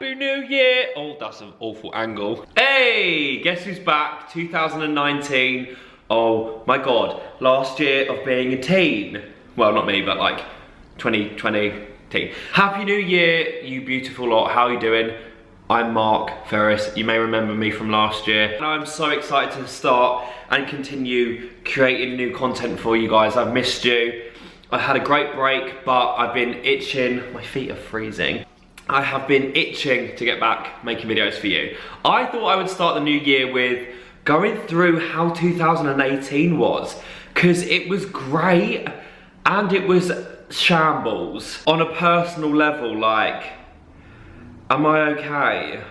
Happy New Year! Oh, that's an awful angle. Hey, guess who's back? 2019. Oh my God, last year of being a teen. Well, not me, but like 2020 teen. Happy New Year, you beautiful lot. How are you doing? I'm Mark Ferris. You may remember me from last year. And I'm so excited to start and continue creating new content for you guys. I've missed you. I had a great break, but I've been itching. My feet are freezing. I have been itching to get back making videos for you. I thought I would start the new year with going through how 2018 was, because it was great and it was shambles. On a personal level, like, am I okay?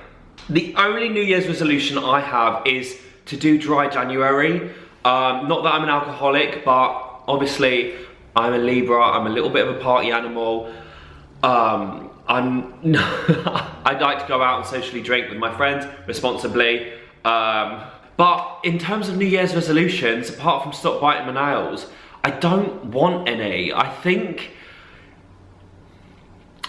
The only New Year's resolution I have is to do dry January. Not that I'm an alcoholic, but obviously I'm a Libra, I'm a little bit of a party animal. I'd like to go out and socially drink with my friends responsibly. But in terms of New Year's resolutions, apart from stop biting my nails, I don't want any. I think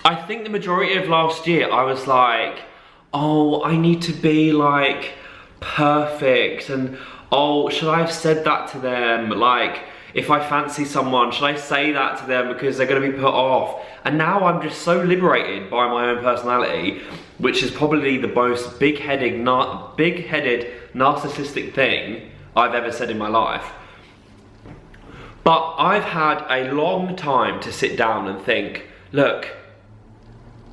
the majority of last year I was like, oh, I need to be like perfect, and oh, should I have said that to them? Like, if I fancy someone, should I say that to them because they're gonna be put off? And now I'm just so liberated by my own personality, which is probably the most big-headed, narcissistic thing I've ever said in my life. But I've had a long time to sit down and think, look,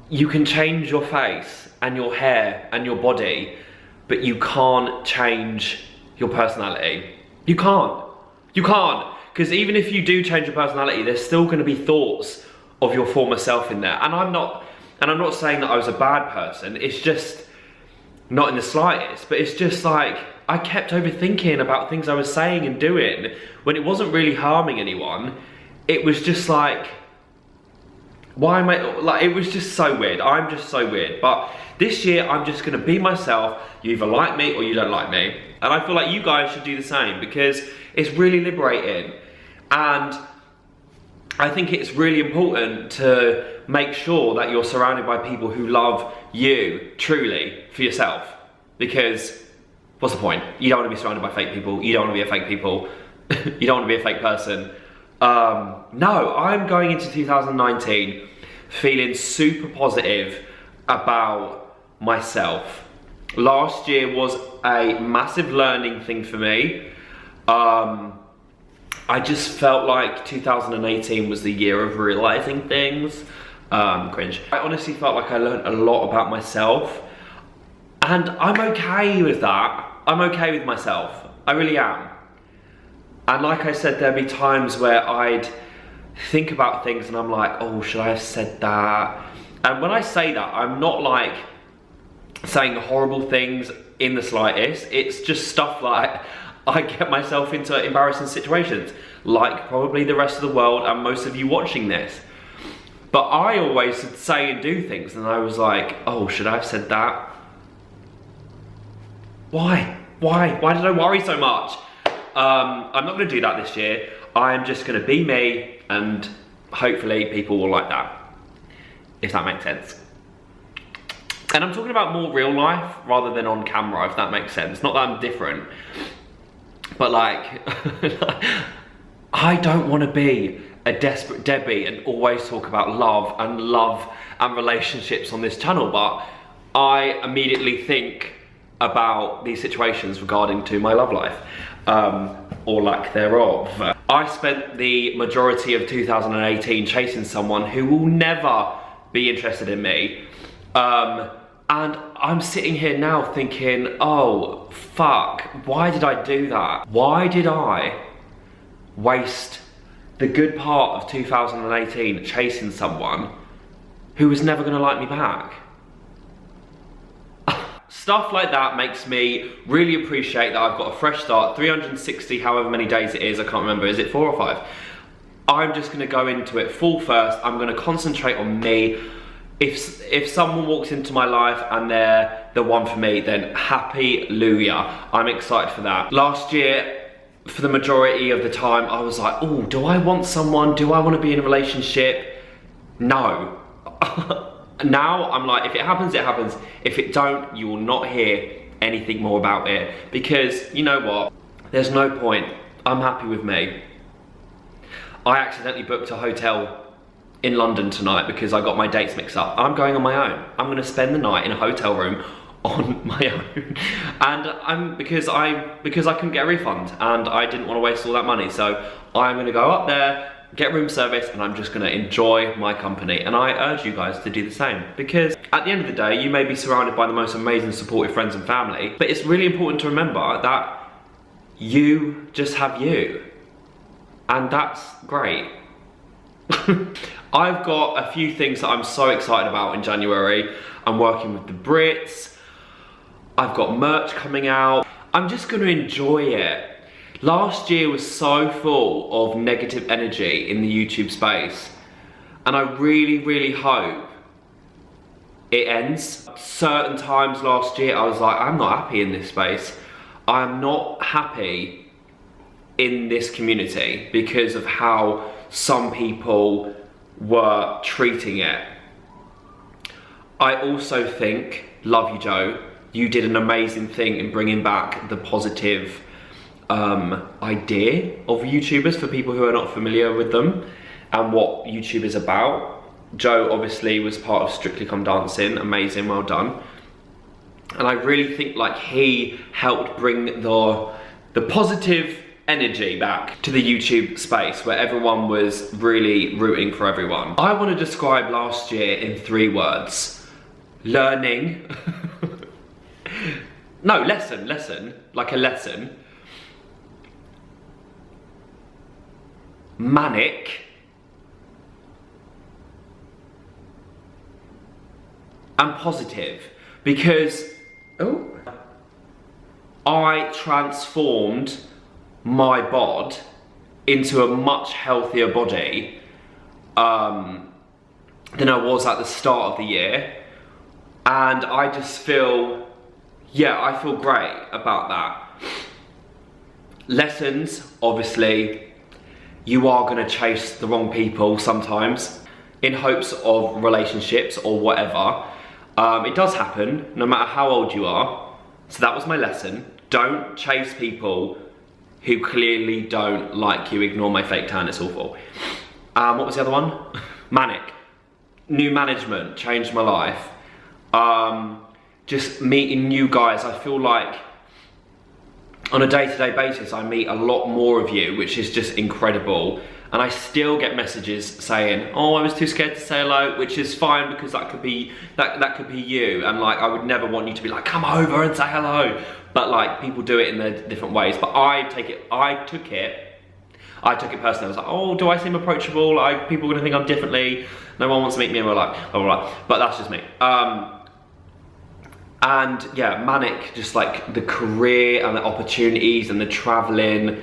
you can change your face and your hair and your body, but you can't change your personality. You can't. You can't. Because even if you do change your personality, there's still going to be thoughts of your former self in there. And I'm not saying that I was a bad person. It's just not in the slightest. But it's just like I kept overthinking about things I was saying and doing when it wasn't really harming anyone. It was just like, why am I, like, it was just so weird. I'm just so weird. But this year, I'm just gonna be myself. You either like me or you don't like me. And I feel like you guys should do the same, because it's really liberating. And I think it's really important to make sure that you're surrounded by people who love you truly for yourself. Because what's the point? You don't wanna be surrounded by fake people. You don't wanna be a fake people. You don't wanna be a fake person. No, I'm going into 2019 feeling super positive about myself. Last year was a massive learning thing for me. I just felt like 2018 was the year of realizing things. Cringe. I honestly felt like I learned a lot about myself, and I'm okay with that. I'm okay with myself. I really am. And like I said, there'd be times where I'd think about things and I'm like, oh, should I have said that? And when I say that, I'm not like saying horrible things in the slightest. It's just stuff like I get myself into embarrassing situations, like probably the rest of the world and most of you watching this. But I always would say and do things and I was like, oh, should I have said that? Why? Why did I worry so much? I'm not gonna do that this year. I'm just gonna be me, and hopefully people will like that, if that makes sense. And I'm talking about more real life rather than on camera, if that makes sense. Not that I'm different, but like, I don't wanna be a desperate Debbie and always talk about love and relationships on this channel, but I immediately think about these situations regarding to my love life. Or lack thereof. I spent the majority of 2018 chasing someone who will never be interested in me. And I'm sitting here now thinking, oh, fuck, why did I do that? Why did I waste the good part of 2018 chasing someone who was never gonna like me back? Stuff like that makes me really appreciate that I've got a fresh start, 360 however many days it is, I can't remember, is it 4 or 5? I'm just gonna go into it full first. I'm gonna concentrate on me. If someone walks into my life and they're the one for me, then hallelujah. I'm excited for that. Last year, for the majority of the time, I was like, oh, do I want someone? Do I wanna be in a relationship? No. Now I'm like, if it happens, it happens. If it don't, you will not hear anything more about it, because you know what? There's no point. I'm happy with me. I accidentally booked a hotel in London tonight because I got my dates mixed up. I'm going on my own. I'm gonna spend the night in a hotel room on my own, and because I couldn't get a refund and I didn't want to waste all that money, so I'm gonna go up there, get room service, and I'm just gonna enjoy my company. And I urge you guys to do the same, because at the end of the day, you may be surrounded by the most amazing supportive friends and family, but it's really important to remember that you just have you, and that's great. I've got a few things that I'm so excited about in January. I'm working with the Brits. I've got merch coming out. I'm just gonna enjoy it. Last year was so full of negative energy in the YouTube space, and I really, really hope it ends. Certain times last year, I was like, I'm not happy in this space. I'm not happy in this community because of how some people were treating it. I also think, love you, Joe, you did an amazing thing in bringing back the positive idea of YouTubers for people who are not familiar with them and what YouTube is about. Joe obviously was part of Strictly Come Dancing, amazing, well done. And I really think like he helped bring the positive energy back to the YouTube space where everyone was really rooting for everyone. I want to describe last year in 3 words. Learning. No, lesson, like a lesson. Manic. And positive. Because, I transformed my bod into a much healthier body than I was at the start of the year, and I just feel, yeah, I feel great about that. Lessons, obviously, you are gonna chase the wrong people sometimes in hopes of relationships or whatever. It does happen, no matter how old you are. So that was my lesson. Don't chase people who clearly don't like you. Ignore my fake tan, it's awful. What was the other one? Manic. New management changed my life. Just meeting new guys. I feel like on a day-to-day basis, I meet a lot more of you, which is just incredible. And I still get messages saying, oh, I was too scared to say hello, which is fine, because that could be you. And like, I would never want you to be like, come over and say hello. But like, people do it in their different ways. But I took it personally. I was like, oh, do I seem approachable? Like, people are gonna think I'm differently. No one wants to meet me in real life, blah, blah, blah. But that's just me. And yeah, manic, just like the career and the opportunities and the traveling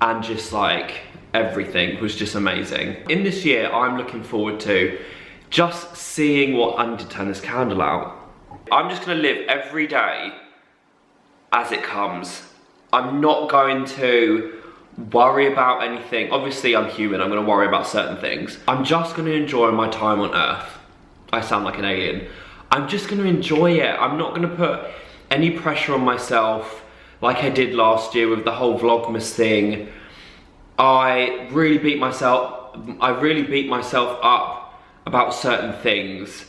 and just like everything was just amazing. In this year, I'm looking forward to just seeing what I need to turn this candle out. I'm just gonna live every day as it comes. I'm not going to worry about anything. Obviously, I'm human, I'm gonna worry about certain things. I'm just gonna enjoy my time on Earth. I sound like an alien. I'm just gonna enjoy it. I'm not gonna put any pressure on myself like I did last year with the whole Vlogmas thing. I really beat myself up about certain things.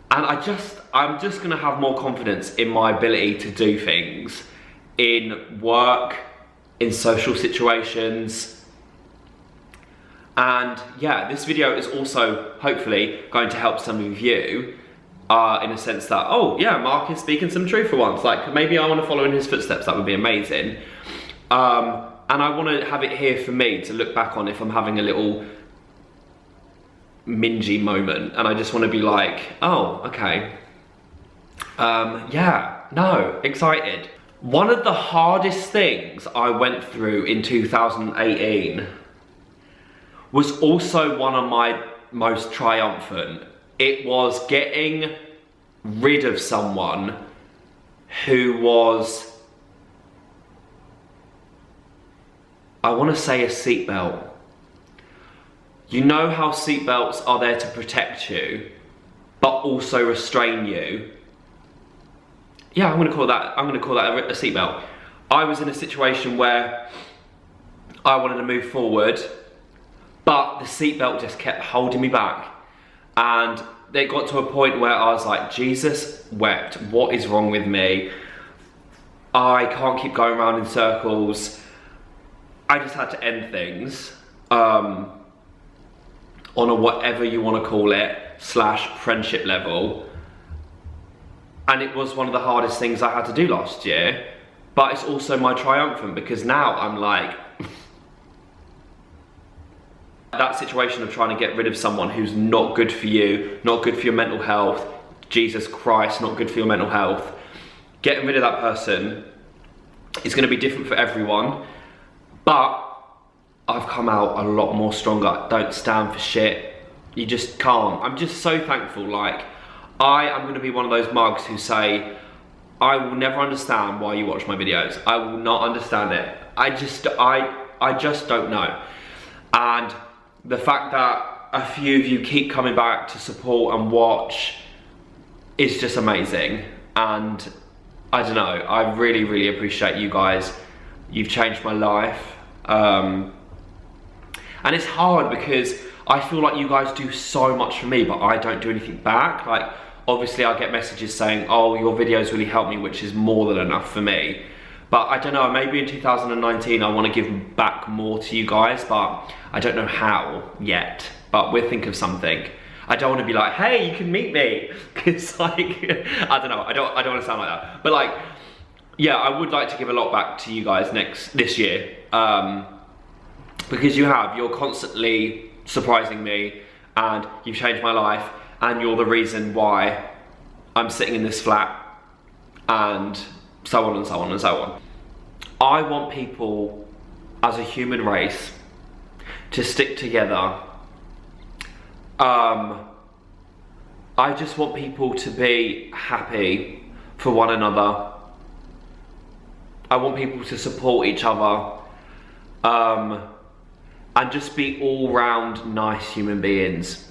And I'm just gonna have more confidence in my ability to do things in work, in social situations. And yeah, this video is also hopefully going to help some of you in a sense that, oh yeah, Mark is speaking some truth for once. Like, maybe I want to follow in his footsteps. That would be amazing. And I want to have it here for me to look back on if I'm having a little mingy moment, and I just want to be like, oh, okay. Yeah, no, excited. One of the hardest things I went through in 2018 was also one of my most triumphant. It was getting rid of someone who was, I want to say, a seatbelt. You know how seatbelts are there to protect you, but also restrain you. Yeah, I'm gonna call that a seatbelt. I was in a situation where I wanted to move forward, but the seatbelt just kept holding me back. And it got to a point where I was like, Jesus wept, what is wrong with me? I can't keep going around in circles. I just had to end things on a whatever you want to call it, / friendship level. And it was one of the hardest things I had to do last year, but it's also my triumphant, because now I'm like, that situation of trying to get rid of someone who's not good for you, not good for your mental health, Jesus Christ, not good for your mental health, getting rid of that person is going to be different for everyone, but I've come out a lot more stronger. Don't stand for shit. You just can't. I'm just so thankful. Like, I am going to be one of those mugs who say, I will never understand why you watch my videos. I will not understand it. I just don't know. And the fact that a few of you keep coming back to support and watch is just amazing. And I don't know, I really, really appreciate you guys. You've changed my life. And it's hard because I feel like you guys do so much for me, but I don't do anything back. Like, obviously I get messages saying, oh, your videos really help me, which is more than enough for me. But I don't know, maybe in 2019 I want to give back more to you guys, but I don't know how yet. But we'll think of something. I don't want to be like, hey, you can meet me. It's like, I don't know, I don't want to sound like that. But like, yeah, I would like to give a lot back to you guys this year. Because you're constantly surprising me, and you've changed my life, and you're the reason why I'm sitting in this flat, and so on and so on and so on. I want people as a human race to stick together. I just want people to be happy for one another. I want people to support each other. And just be all-round nice human beings.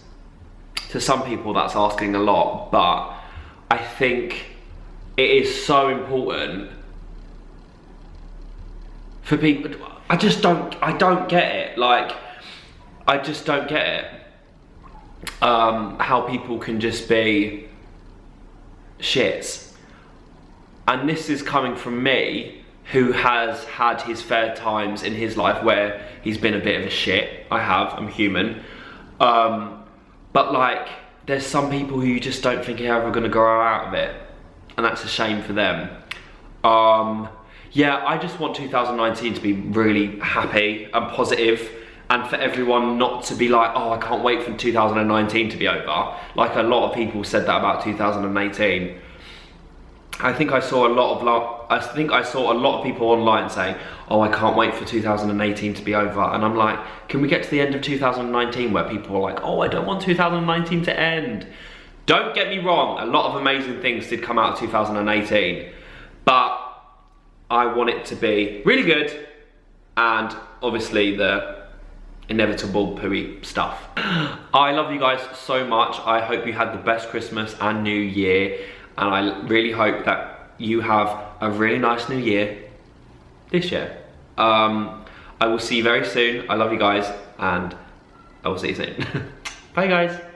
To some people that's asking a lot, but I think it is so important for people. I don't get it. Like, I just don't get it. How people can just be shits. And this is coming from me, who has had his fair times in his life where he's been a bit of a shit. I'm human. But like, there's some people who you just don't think are ever gonna grow out of it. And that's a shame for them. Yeah, I just want 2019 to be really happy and positive, and for everyone not to be like, oh, I can't wait for 2019 to be over. Like a lot of people said that about 2018. I think I saw a lot of people online saying, oh, I can't wait for 2018 to be over. And I'm like, can we get to the end of 2019 where people are like, oh, I don't want 2019 to end. Don't get me wrong, a lot of amazing things did come out of 2018, but I want it to be really good, and obviously the inevitable pooey stuff. I love you guys so much. I hope you had the best Christmas and New Year, and I really hope that you have a really nice New Year this year. I will see you very soon. I love you guys, and I will see you soon. Bye guys.